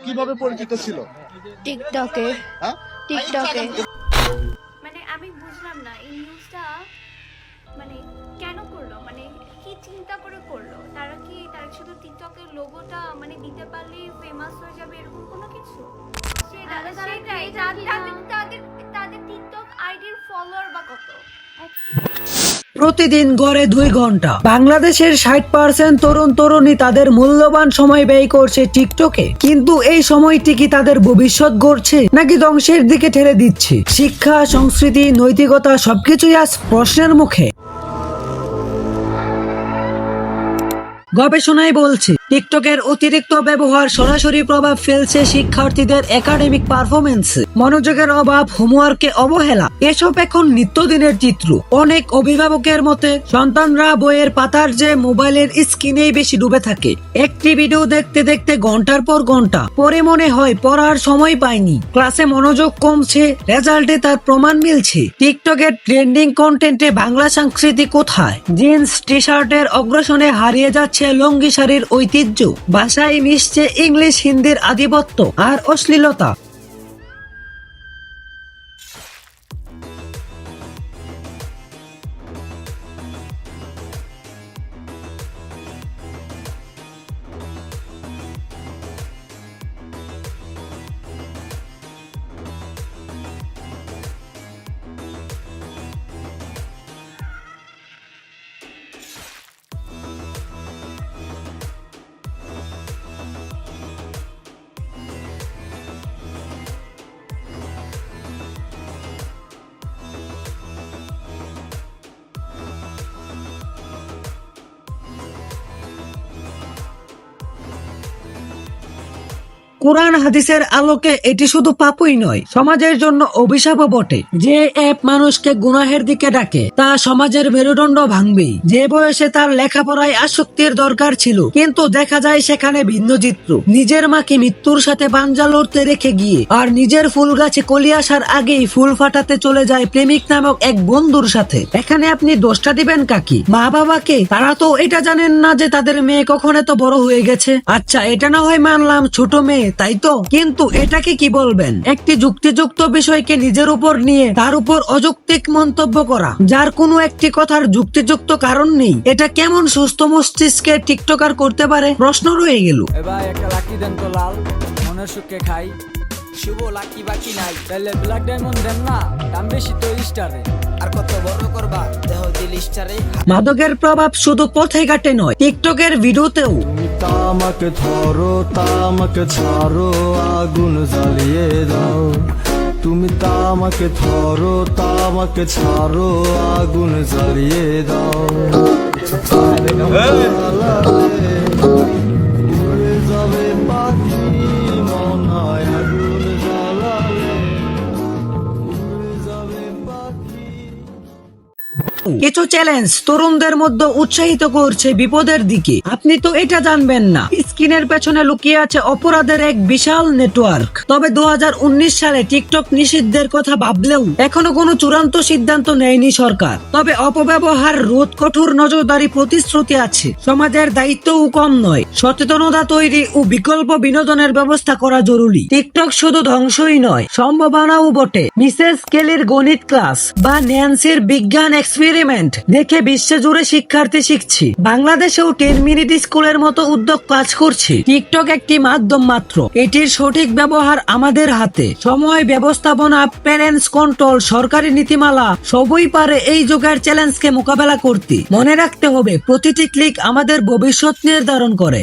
কিভাবে পরিচিত ছিল? টিকটকে। হ্যাঁ, টিকটকে। মানে আমি বুঝলাম না এই নিউজটা মানে কেন করলো, মানে কি চিন্তা করে করলো। তারা শুধু টিকটকের লোগোটা মানে দিতে পারলেই ফেমাস হয়ে যাবে এরকম কোনো কিছু? সেটাই তাদের টিকটক আইডির ফলোয়ার বা কত? প্রতিদিন গড়ে 2 ঘন্টা বাংলাদেশের 60% তরুণ তরুণী তাদের মূল্যবান সময় ব্যয় করছে টিকটকে। কিন্তু এই সময়টি কি তাদের ভবিষ্যৎ গড়ছে নাকি ধ্বংসের দিকে ঠেলে দিচ্ছে? শিক্ষা, সংস্কৃতি, নৈতিকতা সবকিছুই আজ প্রশ্নের মুখে। গবেষণায় বলছে টিকটকের অতিরিক্ত ব্যবহার সরাসরি প্রভাব ফেলছে শিক্ষার্থীদের একাডেমিক পারফরমেন্সে। মনোযোগের অভাব, হোমওয়ার্কে অবহেলা এসব এখন নিত্যদিনের চিত্র। অনেক অভিভাবকের মতে সন্তানরা বইয়ের পাতার যে মোবাইলের স্ক্রিনেই বেশি ডুবে থাকে। একটি ভিডিও দেখতে দেখতে ঘন্টার পর ঘন্টা পরে মনে হয় পড়ার সময় পায়নি। ক্লাসে মনোযোগ কমছে, রেজাল্টে তার প্রমাণ মিলছে। টিকটকের ট্রেন্ডিং কন্টেন্টে বাংলা সংস্কৃতি কোথায়? জিন্স টি শার্টের অগ্রসনে হারিয়ে যাচ্ছে লুঙ্গি শাড়ির ঐতিহ্য। ভাষায় মিশছে ইংলিশ হিন্দির আধিপত্য আর অশ্লীলতা। কোরআন হাদিসের আলোকে এটি শুধু পাপই নয়, সমাজের জন্য অভিশাপও বটে। যে অ্যাপ মানুষকে গুনাহের দিকে ডাকে তা সমাজের মেরুদণ্ড ভাঙবেই। যে বয়সে তার লেখাপড়ায় আসক্তির দরকার ছিল, কিন্তু দেখা যায় সেখানে ভিন্ন চিত্র। নিজের মাকে মৃত্যুর সাথে পাঞ্জা লড়তে রেখে গিয়ে আর নিজের ফুল গাছে কলি আসার আগেই ফুল ফাটাতে চলে যায় প্রেমিক নামক এক বন্ধুর সাথে। এখানে আপনি দোষটা দিবেন কাকে? মা বাবাকে? তারা তো এটা জানেন না যে তাদের মেয়ে কখন এত বড় হয়ে গেছে। আচ্ছা, এটা না হয় মানলাম ছোট মেয়ে, তাই তো, কিন্তু এটাকে কি বলবেন? একটি যুক্তিযুক্ত বিষয়কে নিজের উপর নিয়ে তার উপর অযৌক্তিক মন্তব্য করা, যার কোনো একটি কথার যুক্তিযুক্ত কারণ নেই। এটা কেমন সুস্থ মস্তিষ্কে টিকটকার করতে পারে? প্রশ্ন রয়ে গেল। এবার একটা লাকি দেন তো লাল, মনের সুখে খাই। শুভ লাকি বাকি নাই, তাহলে ব্ল্যাক ডায়মন্ড দেন না, দাম বেশি তো স্টারে। আর কত বড় করবা দেহ দিল স্টারে। মাদকের প্রভাব শুধু পথে ঘাটে নয়, টিকটকের ভিডিওতেও। তুমি তামাকে ধরো, তামাকে ছাড়ো, আগুন জ্বালিয়ে দাও। তুমি তামাকে ধরো, তামাকে ছাড়ো, আগুন জ্বালিয়ে দাও। উড়ে যাবে পাখি, মনায় আগুন জ্বালালে। উড়ে যাবে পাখি। কিছু চ্যালেঞ্জ তরুণদের মধ্যে উৎসাহিত করছে বিপদের দিকে। আপনি তো এটা জানবেন না, স্ক্রিনের পেছনে লুকিয়ে আছে অপরাধের এক বিশাল নেটওয়ার্ক। তবে 2019 সালে টিকটক নিষিদ্ধের কথা ভাবলেও এখনো কোনো চূড়ান্ত সিদ্ধান্ত নেয়নি সরকার। তবে অপব্যবহার রোধ, কঠোর নজরদারি প্রতিশ্রুতি আছে। সমাজের দায়িত্বও কম নয়, সচেতনতা তৈরি ও বিকল্প বিনোদনের ব্যবস্থা করা জরুরি। টিকটক শুধু ধ্বংসই নয়, সম্ভাবনাও বটে। মিসেস কেলির গণিত ক্লাস বা ন্যান্সির বিজ্ঞান এক্সপেরিমেন্ট দেখে বিশ্বজুড়ে শিক্ষার্থী শিখছি। বাংলাদেশেও 10 মিনিট স্কুলের মতো উদ্যোগ কাজ করছে। টিকটক একটি মাধ্যম মাত্র, এটির সঠিক ব্যবহার আমাদের হাতে। সময় ব্যবস্থাপনা, প্যারেন্টস কন্ট্রোল, সরকারি নীতিমালা সবই পারে এই যুগের চ্যালেঞ্জকে মোকাবেলা করতে। মনে রাখতে হবে, প্রতিটি ক্লিক আমাদের ভবিষ্যৎ নির্ধারণ করে।